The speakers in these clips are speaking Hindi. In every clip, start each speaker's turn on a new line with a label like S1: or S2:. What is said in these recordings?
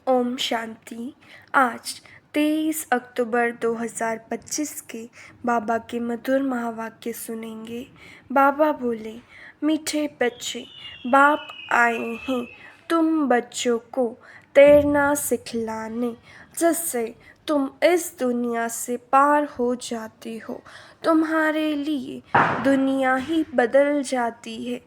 S1: ओम शांति। आज 23 अक्टूबर 2025 के बाबा के मधुर महावाक्य सुनेंगे। बाबा बोले, मीठे बच्चे, बाप आए हैं तुम बच्चों को तैरना सिखलाने, जिससे तुम इस दुनिया से पार हो जाते हो। तुम्हारे लिए दुनिया ही बदल जाती है।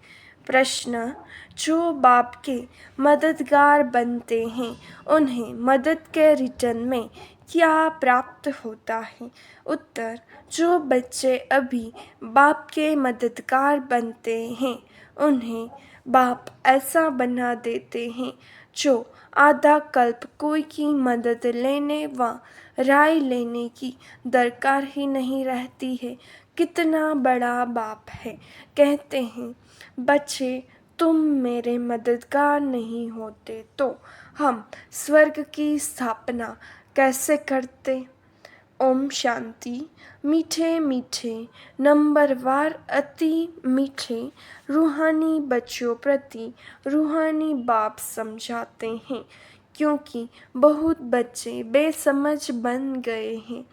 S1: प्रश्न, जो बाप के मददगार बनते हैं उन्हें मदद के रिटर्न में क्या प्राप्त होता है? उत्तर, जो बच्चे अभी बाप के मददगार बनते हैं उन्हें बाप ऐसा बना देते हैं जो आधा कल्प कोई की मदद लेने व राय लेने की दरकार ही नहीं रहती है। कितना बड़ा बाप है। कहते हैं, बच्चे तुम मेरे मददगार नहीं होते तो हम स्वर्ग की स्थापना कैसे करते? ओम शांति। मीठे मीठे नंबरवार अति मीठे रूहानी बच्चों प्रति रूहानी बाप समझाते हैं, क्योंकि बहुत बच्चे बेसमझ बन गए हैं।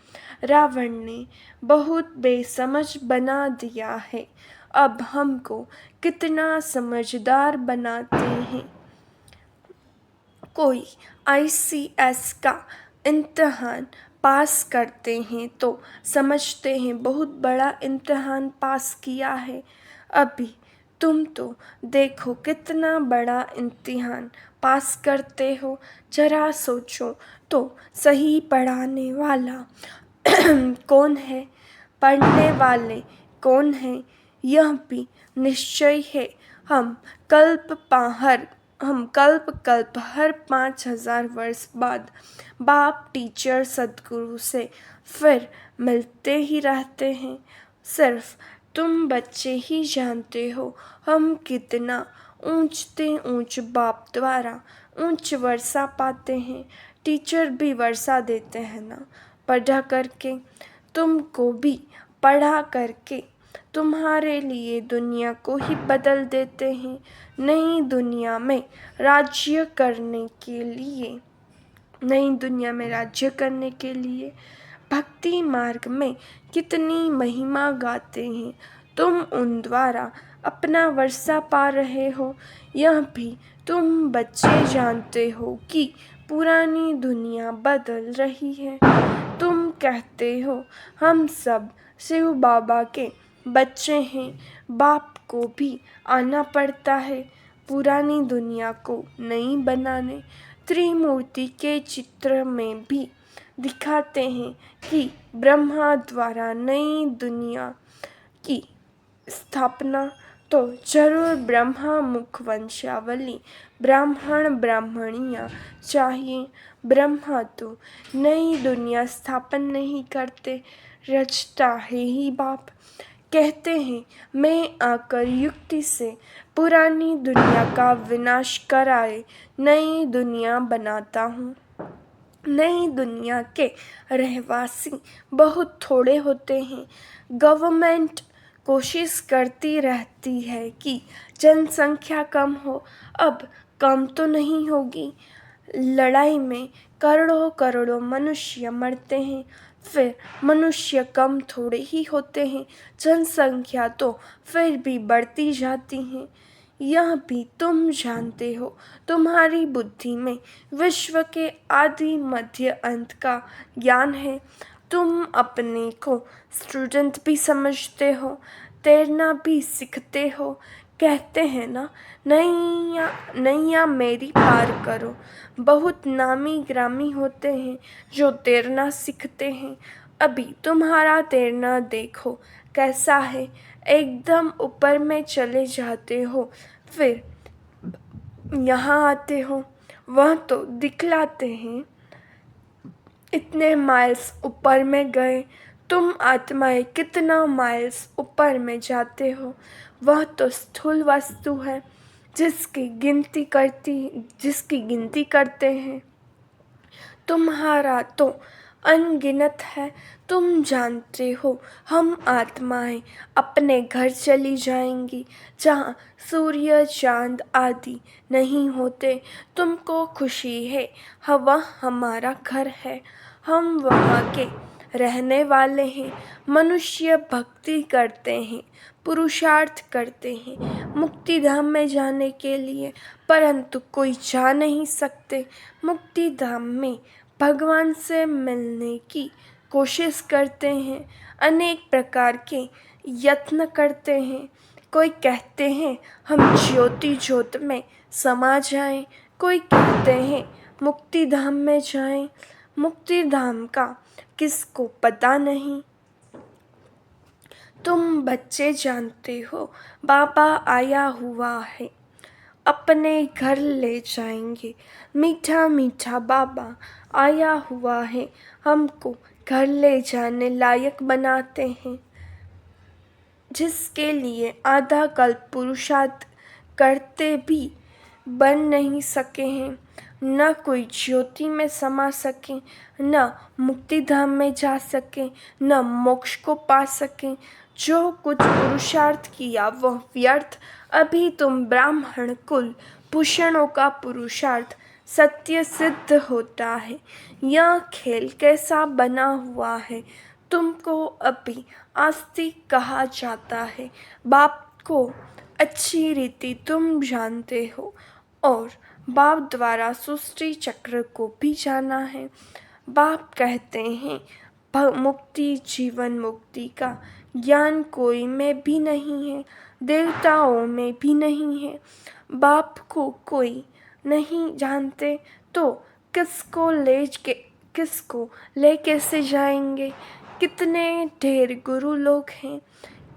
S1: रावण ने बहुत बेसमझ बना दिया है। अब हमको कितना समझदार बनाते हैं। कोई ICS का इम्तहान पास करते हैं तो समझते हैं बहुत बड़ा इम्तहान पास किया है। अभी तुम तो देखो कितना बड़ा इम्तिहान पास करते हो। जरा सोचो तो सही पढ़ाने वाला कौन है, पढ़ने वाले कौन हैं, यह भी निश्चय है। हम कल्प कल्प हर 5000 वर्ष बाद बाप टीचर सद्गुरु से फिर मिलते ही रहते हैं। सिर्फ तुम बच्चे ही जानते हो हम कितना ऊंच बाप द्वारा ऊंच वर्षा पाते हैं। टीचर भी वर्षा देते हैं ना, पढ़ा करके। तुमको भी पढ़ा करके तुम्हारे लिए दुनिया को ही बदल देते हैं। नई दुनिया में राज्य करने के लिए भक्ति मार्ग में कितनी महिमा गाते हैं। तुम उन द्वारा अपना वर्षा पा रहे हो। यह भी तुम बच्चे जानते हो कि पुरानी दुनिया बदल रही है। तुम कहते हो हम सब शिव बाबा के बच्चे हैं। बाप को भी आना पड़ता है पुरानी दुनिया को नई बनाने। त्रिमूर्ति के चित्र में भी दिखाते हैं कि ब्रह्मा द्वारा नई दुनिया की स्थापना तो जरूर ब्रह्मा मुख वंशावली ब्राह्मण ब्राह्मणियाँ चाहिए। ब्रह्मा तो नई दुनिया स्थापन नहीं करते, रचता है ही बाप। कहते हैं, मैं आकर युक्ति से पुरानी दुनिया का विनाश कराए नई दुनिया बनाता हूँ। नई दुनिया के रहवासी बहुत थोड़े होते हैं। गवर्नमेंट कोशिश करती रहती है कि जनसंख्या कम हो। अब कम तो नहीं होगी। लड़ाई में करोड़ों करोड़ों मनुष्य मरते हैं, फिर मनुष्य कम थोड़े ही होते हैं। जनसंख्या तो फिर भी बढ़ती जाती है। यह भी तुम जानते हो। तुम्हारी बुद्धि में विश्व के आदि मध्य अंत का ज्ञान है। तुम अपने को स्टूडेंट भी समझते हो, तैरना भी सीखते हो। कहते हैं ना, नैया मेरी पार करो। बहुत नामी ग्रामी होते हैं जो तैरना सीखते हैं। अभी तुम्हारा तैरना देखो कैसा है। एकदम ऊपर में चले जाते हो, फिर यहाँ आते हो। वह तो दिखलाते हैं इतने माइल्स ऊपर में गए। तुम आत्माएं कितना माइल्स ऊपर में जाते हो। वह तो स्थूल वस्तु है जिसकी गिनती करते हैं। तुम्हारा तो अनगिनत है, तुम जानते हो। हम आत्माएं अपने घर चली जाएंगी, जहाँ सूर्य चांद आदि नहीं होते। तुमको खुशी है, हवा हमारा घर है, हम वहाँ के रहने वाले हैं। मनुष्य भक्ति करते हैं, पुरुषार्थ करते हैं मुक्ति धाम में जाने के लिए, परंतु कोई जा नहीं सकते। मुक्ति धाम में भगवान से मिलने की कोशिश करते हैं, अनेक प्रकार के यत्न करते हैं। कोई कहते हैं हम ज्योति ज्योत में समा जाएं, कोई कहते हैं मुक्ति धाम में जाएं। मुक्ति धाम का किसको पता नहीं। तुम बच्चे जानते हो, बाबा आया हुआ है, अपने घर ले जाएंगे। मीठा मीठा बाबा आया हुआ है, हमको घर ले जाने लायक बनाते हैं। जिसके लिए आधा कल्प पुरुषार्थ करते भी बन नहीं सके हैं, न कोई ज्योति में समा सके, न मुक्ति धाम में जा सके, न मोक्ष को पा सके। जो कुछ पुरुषार्थ किया वह व्यर्थ। अभी तुम ब्राह्मण कुल भूषणों का पुरुषार्थ सत्य सिद्ध होता है। यह खेल कैसा बना हुआ है, तुमको अभी आस्तिक कहा जाता है। बाप को अच्छी रीति तुम जानते हो और बाप द्वारा सृष्टि चक्र को भी जाना है। बाप कहते हैं मुक्ति जीवन मुक्ति का ज्ञान कोई में भी नहीं है, देवताओं में भी नहीं है। बाप को कोई नहीं जानते तो किसको ले कैसे जाएंगे। कितने ढेर गुरु लोग हैं,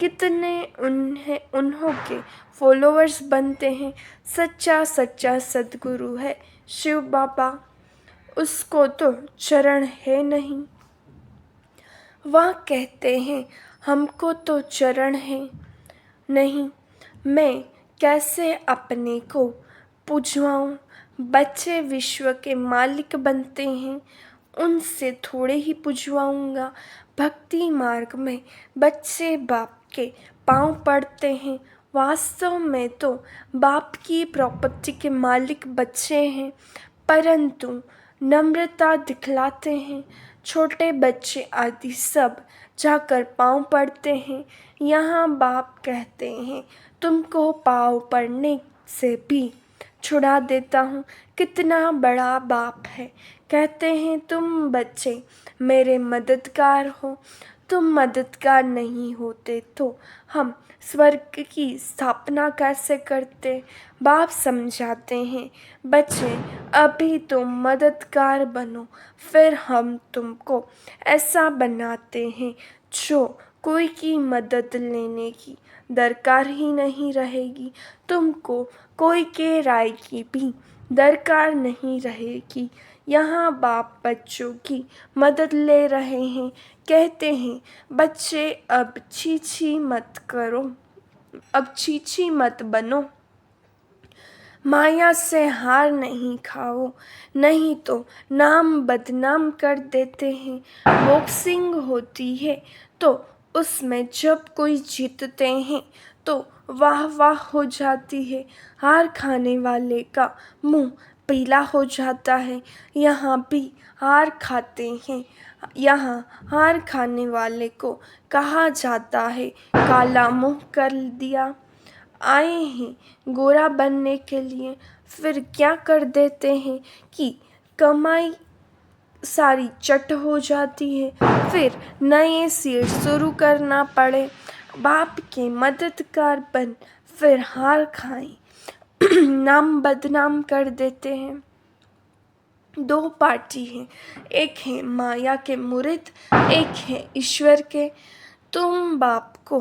S1: कितने उन्हों के फॉलोअर्स बनते हैं। सच्चा सच्चा सद्गुरु है शिव बाबा, उसको तो चरण है नहीं। वह कहते हैं हमको तो चरण है नहीं, मैं कैसे अपने को पूजवाऊँ। बच्चे विश्व के मालिक बनते हैं, उनसे थोड़े ही पूजवाऊँगा। भक्ति मार्ग में बच्चे बाप के पाँव पड़ते हैं, वास्तव में तो बाप की प्रॉपर्टी के मालिक बच्चे हैं, परंतु नम्रता दिखलाते हैं। छोटे बच्चे आदि सब जाकर पाँव पड़ते हैं। यहाँ बाप कहते हैं तुमको पाँव पड़ने से भी छुड़ा देता हूँ। कितना बड़ा बाप है। कहते हैं तुम बच्चे मेरे मददगार हो, तुम मददगार नहीं होते तो हम स्वर्ग की स्थापना कैसे करते। बाप समझाते हैं बच्चे अभी तुम मददगार बनो, फिर हम तुमको ऐसा बनाते हैं जो कोई की मदद लेने की दरकार ही नहीं रहेगी। तुमको कोई के राय की भी दरकार नहीं रहेगी। यहाँ बाप बच्चों की मदद ले रहे हैं। कहते हैं बच्चे अब छी मत करो, अब छी मत बनो, माया से हार नहीं खाओ, नहीं तो नाम बदनाम कर देते हैं। बॉक्सिंग होती है तो उसमें जब कोई जीतते हैं तो वाह वाह हो जाती है, हार खाने वाले का मुंह पीला हो जाता है। यहाँ भी हार खाते हैं, यहाँ हार खाने वाले को कहा जाता है काला मुंह कर दिया। आए हैं गोरा बनने के लिए, फिर क्या कर देते हैं कि कमाई सारी चट हो जाती है, फिर नए सिर शुरू करना पड़े। बाप के मददगार बन फिर हार खाएं, नाम बदनाम कर देते हैं। दो पार्टी हैं, एक है माया के मुरीद, एक है ईश्वर के। तुम बाप को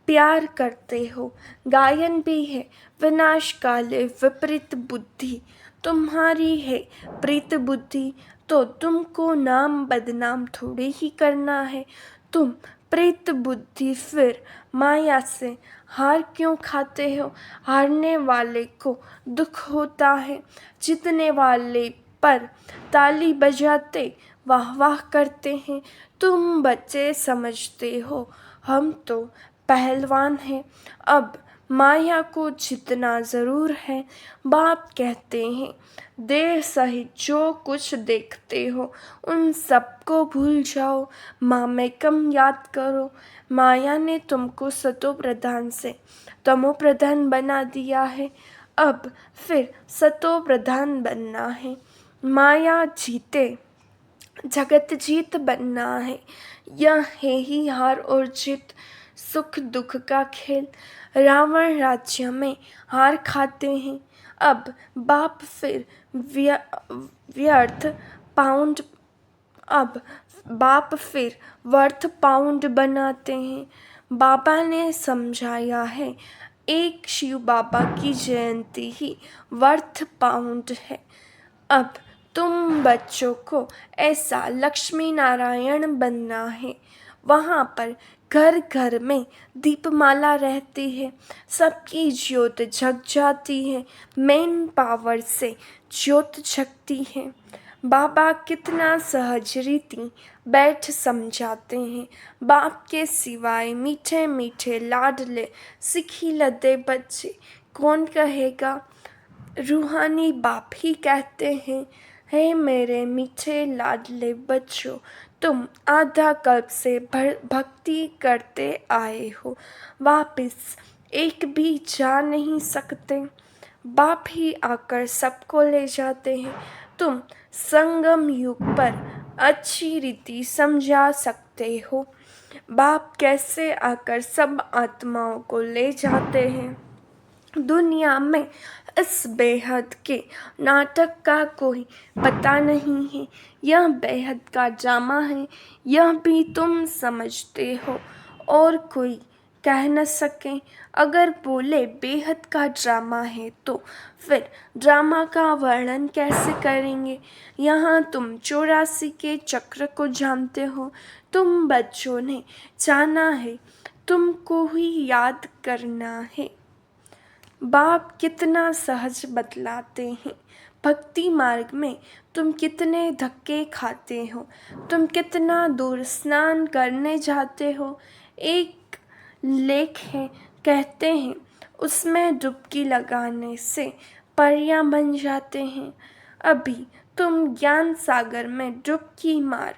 S1: प्यार करते हो, गायन भी है विनाश काले विपरीत बुद्धि। तुम्हारी है प्रीत बुद्धि तो तुमको नाम बदनाम थोड़ी ही करना है। तुम प्रीत बुद्धि फिर माया से हार क्यों खाते हो। हारने वाले को दुख होता है, जीतने वाले पर ताली बजाते वाह वाह करते हैं। तुम बच्चे समझते हो हम तो पहलवान हैं। अब माया को जितना ज़रूर है। बाप कहते हैं देह सहित जो कुछ देखते हो उन सबको भूल जाओ, माँ में कम याद करो। माया ने तुमको सतो प्रधान से तमो प्रधान बना दिया है, अब फिर सतो प्रधान बनना है। माया जीते जगत जीत बनना है, यह है ही हार और जीत, सुख दुख का खेल। रावण राज्य में हार खाते हैं, अब बाप फिर व्यर्थ पाउंड अब बाप फिर वर्थ पाउंड बनाते हैं। बाबा ने समझाया है एक शिव बाबा की जयंती ही वर्थ पाउंड है। अब तुम बच्चों को ऐसा लक्ष्मी नारायण बनना है। वहाँ पर घर घर में दीपमाला रहती है, सबकी ज्योत जग जाती है, मेन पावर से ज्योत जगती है। बाबा कितना सहज रीति बैठ समझाते हैं। बाप के सिवाय मीठे मीठे लाडले सिखी लदे बच्चे कौन कहेगा। रूहानी बाप ही कहते हैं हे मेरे मीठे लाडले बच्चों, तुम आधा कल्प से भक्ति करते आए हो, वापिस एक भी जा नहीं सकते। बाप ही आकर सबको ले जाते हैं। तुम संगम युग पर अच्छी रीति समझा सकते हो बाप कैसे आकर सब आत्माओं को ले जाते हैं। दुनिया में इस बेहद के नाटक का कोई पता नहीं है, यह बेहद का ड्रामा है, यह भी तुम समझते हो और कोई कह न सके। अगर बोले बेहद का ड्रामा है तो फिर ड्रामा का वर्णन कैसे करेंगे। यहाँ तुम 84 के चक्र को जानते हो, तुम बच्चों ने जाना है, तुमको ही याद करना है। बाप कितना सहज बतलाते हैं। भक्ति मार्ग में तुम कितने धक्के खाते हो, तुम कितना दूर स्नान करने जाते हो। एक लेख है, कहते हैं उसमें डुबकी लगाने से परियां बन जाते हैं। अभी तुम ज्ञान सागर में डुबकी मार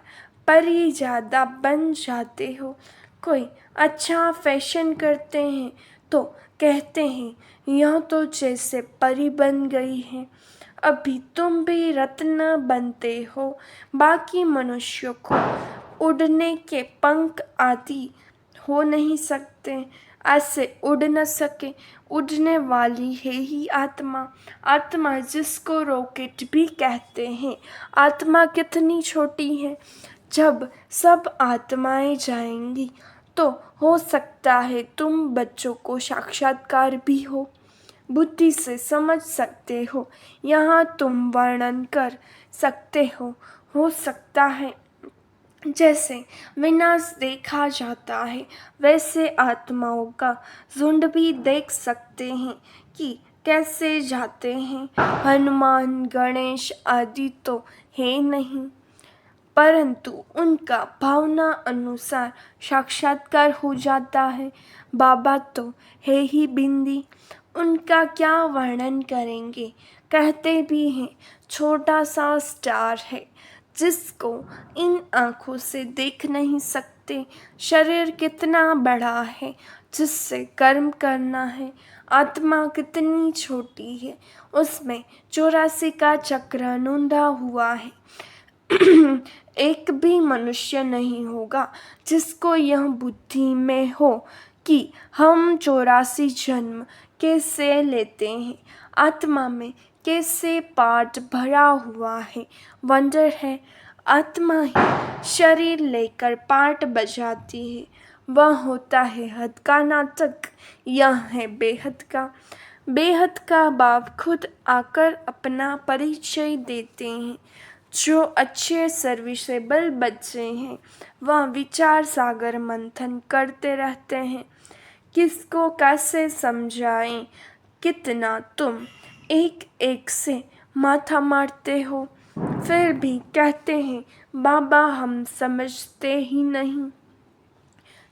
S1: परी ज़्यादा बन जाते हो। कोई अच्छा फैशन करते हैं तो कहते हैं यह तो जैसे परी बन गई है। अभी तुम भी रत्न बनते हो, बाकी मनुष्यों को उड़ने के पंख आदि हो नहीं सकते, ऐसे उड़ न सके। उड़ने वाली है ही आत्मा, आत्मा जिसको रॉकेट भी कहते हैं। आत्मा कितनी छोटी है, जब सब आत्माएं जाएंगी तो हो सकता है तुम बच्चों को साक्षात्कार भी हो, बुद्धि से समझ सकते हो, यहाँ तुम वर्णन कर सकते हो सकता है जैसे विनाश देखा जाता है वैसे आत्माओं का झुंड भी देख सकते हैं कि कैसे जाते हैं। हनुमान गणेश आदि तो है नहीं, परंतु उनका भावना अनुसार साक्षात्कार हो जाता है। बाबा तो है ही बिंदी, उनका क्या वर्णन करेंगे। कहते भी हैं छोटा सा स्टार है जिसको इन आँखों से देख नहीं सकते। शरीर कितना बड़ा है जिससे कर्म करना है। आत्मा कितनी छोटी है, उसमें 84 का चक्र नूंदा हुआ है। एक भी मनुष्य नहीं होगा जिसको यह बुद्धि में हो कि हम 84 जन्म कैसे लेते हैं, आत्मा में कैसे पार्ट भरा हुआ है। वंडर है, आत्मा ही शरीर लेकर पार्ट बजाती है, वह होता है हद का नाटक। यह है बेहद का। बेहद का बाप खुद आकर अपना परिचय देते हैं। जो अच्छे सर्विसेबल बच्चे हैं वह विचार सागर मंथन करते रहते हैं, किसको कैसे समझाएं। कितना तुम एक एक से माथा मारते हो, फिर भी कहते हैं बाबा हम समझते ही नहीं।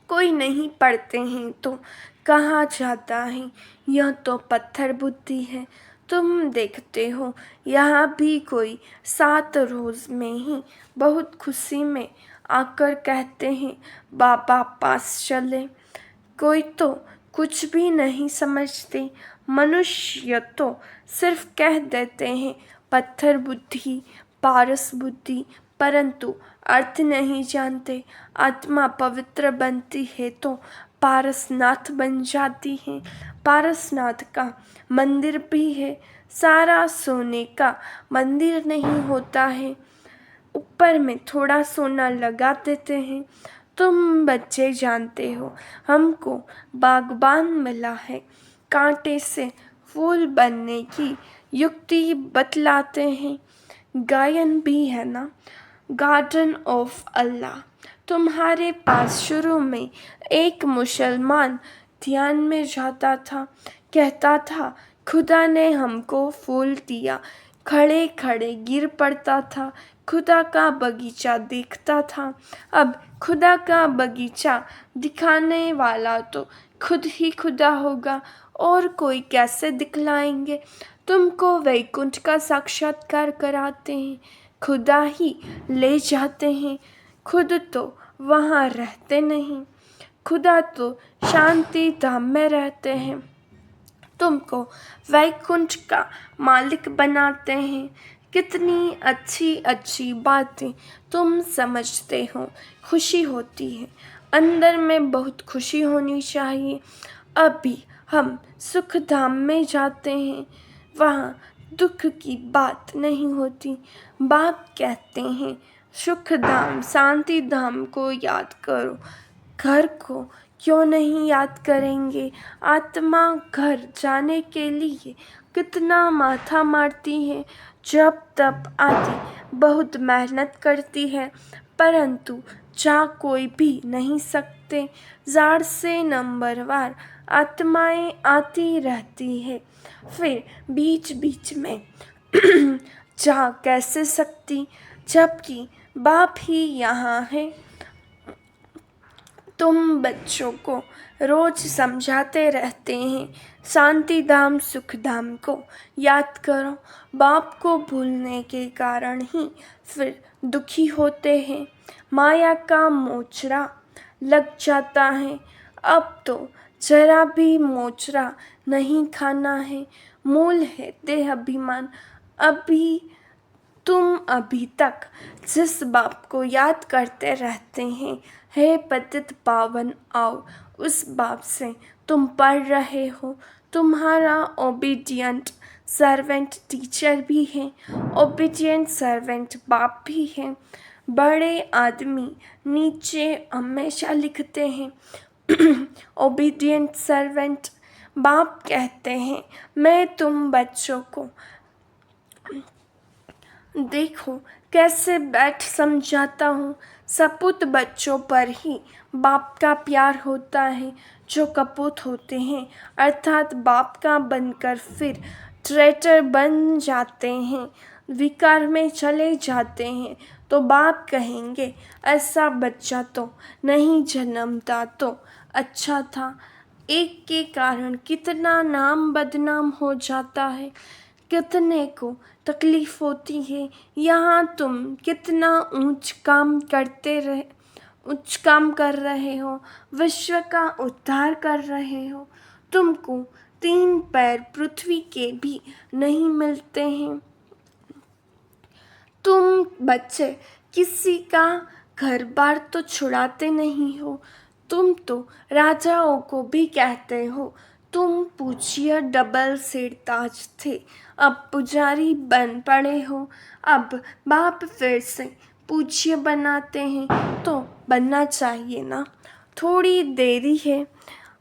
S1: कोई नहीं पढ़ते हैं तो कहाँ जाता है, यह तो पत्थर बुद्धि है। तुम देखते हो यहाँ भी कोई 7 रोज़ में ही बहुत खुशी में आकर कहते हैं बाबा पास चले। कोई तो कुछ भी नहीं समझते। मनुष्य तो सिर्फ कह देते हैं पत्थर बुद्धि, पारस बुद्धि, परंतु अर्थ नहीं जानते। आत्मा पवित्र बनती है तो पारसनाथ बन जाती है। पारसनाथ का मंदिर भी है, सारा सोने का मंदिर नहीं होता है, ऊपर में थोड़ा सोना लगा देते हैं। तुम बच्चे जानते हो हमको बागबान मिला है, कांटे से फूल बनने की युक्ति बतलाते हैं। गायन भी है ना, गार्डन ऑफ अल्लाह। तुम्हारे पास शुरू में एक मुसलमान ध्यान में जाता था, कहता था खुदा ने हमको फूल दिया, खड़े खड़े गिर पड़ता था। खुदा का बगीचा देखता था। अब खुदा का बगीचा दिखाने वाला तो खुद ही खुदा होगा, और कोई कैसे दिखलाएंगे। तुमको वैकुंठ का साक्षात्कार कराते हैं, खुदा ही ले जाते हैं। खुद तो वहाँ रहते नहीं, खुदा तो शांति धाम में रहते हैं। तुमको वैकुंठ का मालिक बनाते हैं। कितनी अच्छी अच्छी बातें तुम समझते हो, खुशी होती है, अंदर में बहुत खुशी होनी चाहिए। अभी हम सुख धाम में जाते हैं, वहाँ दुख की बात नहीं होती। बाप कहते हैं सुख धाम शांति धाम को याद करो, घर को क्यों नहीं याद करेंगे। आत्मा घर जाने के लिए कितना माथा मारती है, जब तब आदि बहुत मेहनत करती है, परंतु जा कोई भी नहीं सकते। जार से नंबरवार आत्माएं आती रहती है, फिर बीच बीच में जा कैसे सकती, जबकि बाप ही यहाँ है। तुम बच्चों को रोज समझाते रहते हैं शांति धाम सुख धाम को याद करो। बाप को भूलने के कारण ही फिर दुखी होते हैं। माया का मोचरा लग जाता है, अब तो जरा भी मोचरा नहीं खाना है। मूल है देह अभिमान। तुम अभी तक जिस बाप को याद करते रहते हैं, हे पतित पावन आओ, उस बाप से तुम पढ़ रहे हो। तुम्हारा ओबीडियंट सर्वेंट टीचर भी है, ओबीडियंट सर्वेंट बाप भी है। बड़े आदमी नीचे हमेशा लिखते हैं ओबीडियंट सर्वेंट। बाप कहते हैं मैं तुम बच्चों को देखो कैसे बैठ समझाता हूँ। सपूत बच्चों पर ही बाप का प्यार होता है, जो कपूत होते हैं अर्थात बाप का बनकर फिर ट्रेटर बन जाते हैं, विकार में चले जाते हैं, तो बाप कहेंगे ऐसा बच्चा तो नहीं जन्मता तो अच्छा था। एक के कारण कितना नाम बदनाम हो जाता है, कितने को तकलीफ होती है। यहाँ तुम कितना ऊंच काम कर रहे हो, विश्व का उद्धार कर रहे हो। तुमको 3 पैर पृथ्वी के भी नहीं मिलते हैं। तुम बच्चे किसी का घर बार तो छुड़ाते नहीं हो। तुम तो राजाओं को भी कहते हो। तुम पूज्य डबल सिरताज थे, अब पुजारी बन पड़े हो। अब बाप फिर से पूज्य बनाते हैं तो बनना चाहिए ना, थोड़ी देरी है।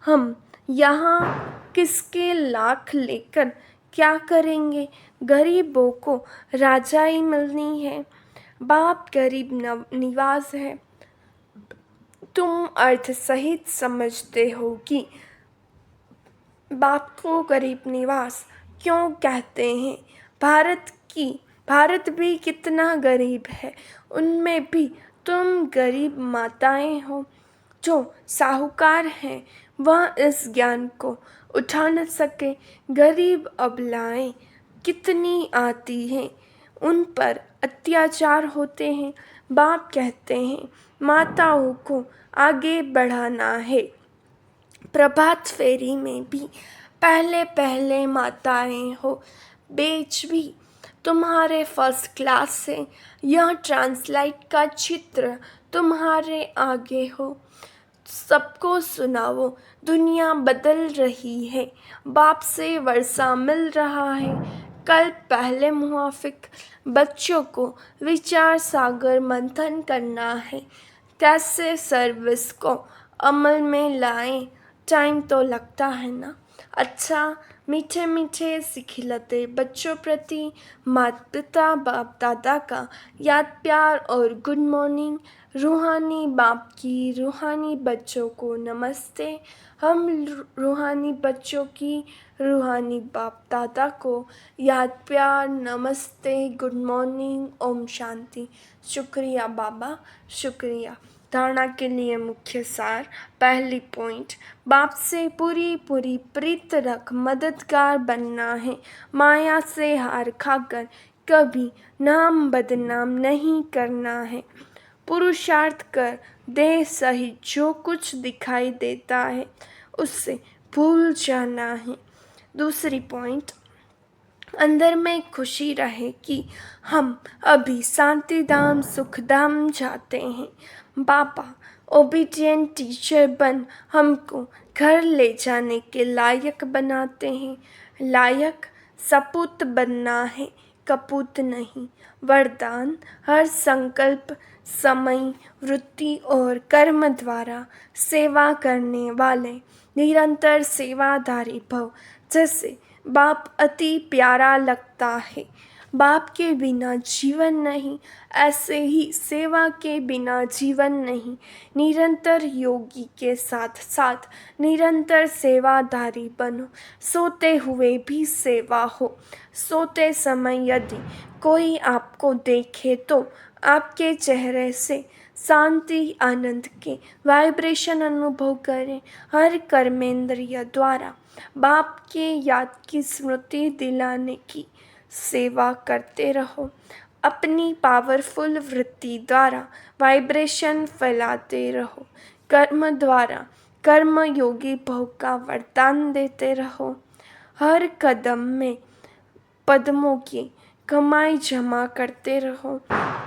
S1: हम यहाँ किसके लाख लेकर क्या करेंगे, गरीबों को राजाई मिलनी है। बाप गरीब निवाज है। तुम अर्थ सहित समझते हो कि बाप को गरीब निवास क्यों कहते हैं। भारत की भारत भी कितना गरीब है, उनमें भी तुम गरीब माताएं हो। जो साहूकार हैं वह इस ज्ञान को उठा न सके। गरीब अबलाएं कितनी आती हैं, उन पर अत्याचार होते हैं। बाप कहते हैं माताओं को आगे बढ़ाना है। प्रभात फेरी में भी पहले पहले माताएं हो। बेच भी तुम्हारे फर्स्ट क्लास से, यह ट्रांसलाइट का चित्र तुम्हारे आगे हो। सबको सुनाओ दुनिया बदल रही है, बाप से वर्षा मिल रहा है। कल पहले मुआफिक बच्चों को विचार सागर मंथन करना है। कैसे सर्विस को अमल में लाएं, टाइम तो लगता है ना। अच्छा, मीठे मीठे सिखिलते बच्चों प्रति माता पिता बाप दादा का याद प्यार और गुड मॉर्निंग। रूहानी बाप की रूहानी बच्चों को नमस्ते। हम रूहानी बच्चों की रूहानी बाप दादा को याद प्यार नमस्ते, गुड मॉर्निंग, ओम शांति। शुक्रिया बाबा, शुक्रिया। धारणा के लिए मुख्य सार। पहली पॉइंट, बाप से पूरी पूरी प्रीत रख, मददगार बनना है। माया से हार खाकर कभी नाम बदनाम नहीं करना है। पुरुषार्थ कर दे सही, जो कुछ दिखाई देता है उससे भूल जाना है। दूसरी पॉइंट, अंदर में खुशी रहे कि हम अभी शांति धाम सुख धाम जाते हैं। बाबा ओबीडियंट टीचर बन हमको घर ले जाने के लायक बनाते हैं। लायक सपूत बनना है, कपूत नहीं। वरदान, हर संकल्प, समय, वृत्ति और कर्म द्वारा सेवा करने वाले निरंतर सेवाधारी भव। जैसे बाप अति प्यारा लगता है, बाप के बिना जीवन नहीं, ऐसे ही सेवा के बिना जीवन नहीं। निरंतर योगी के साथ साथ निरंतर सेवाधारी बनो। सोते हुए भी सेवा हो। सोते समय यदि कोई आपको देखे तो आपके चेहरे से शांति आनंद के वाइब्रेशन अनुभव करें। हर कर्मेंद्रिय द्वारा बाप के याद की स्मृति दिलाने की सेवा करते रहो। अपनी पावरफुल वृत्ति द्वारा वाइब्रेशन फैलाते रहो। कर्म द्वारा कर्म योगी भव का वरदान देते रहो। हर कदम में पद्मों की कमाई जमा करते रहो।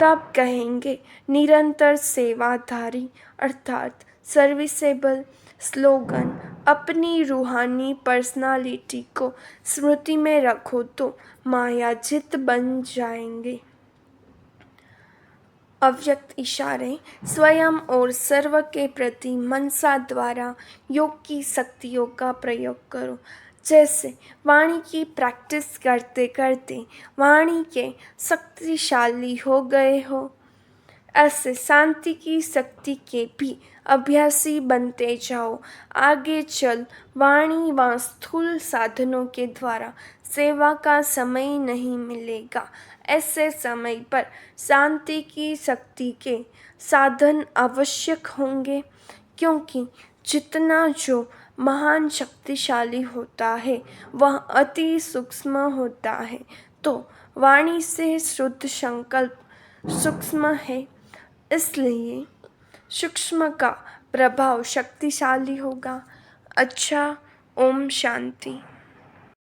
S1: तब कहेंगे निरंतर सेवाधारी अर्थात सर्विसेबल। स्लोगन, अपनी रूहानी पर्सनालिटी को स्मृति में रखो तो मायाजित बन जाएंगे। अव्यक्त इशारे, स्वयं और सर्व के प्रति मनसा द्वारा योग की शक्तियों का प्रयोग करो। जैसे वाणी की प्रैक्टिस करते करते वाणी के शक्तिशाली हो गए हो, ऐसे शांति की शक्ति के भी अभ्यासी बनते जाओ। आगे चल वाणी व स्थूल साधनों के द्वारा सेवा का समय नहीं मिलेगा। ऐसे समय पर शांति की शक्ति के साधन आवश्यक होंगे, क्योंकि जितना जो महान शक्तिशाली होता है वह अति सूक्ष्म होता है। तो वाणी से शुद्ध संकल्प सूक्ष्म है, इसलिए सूक्ष्म का प्रभाव शक्तिशाली होगा। अच्छा, ओम शांति।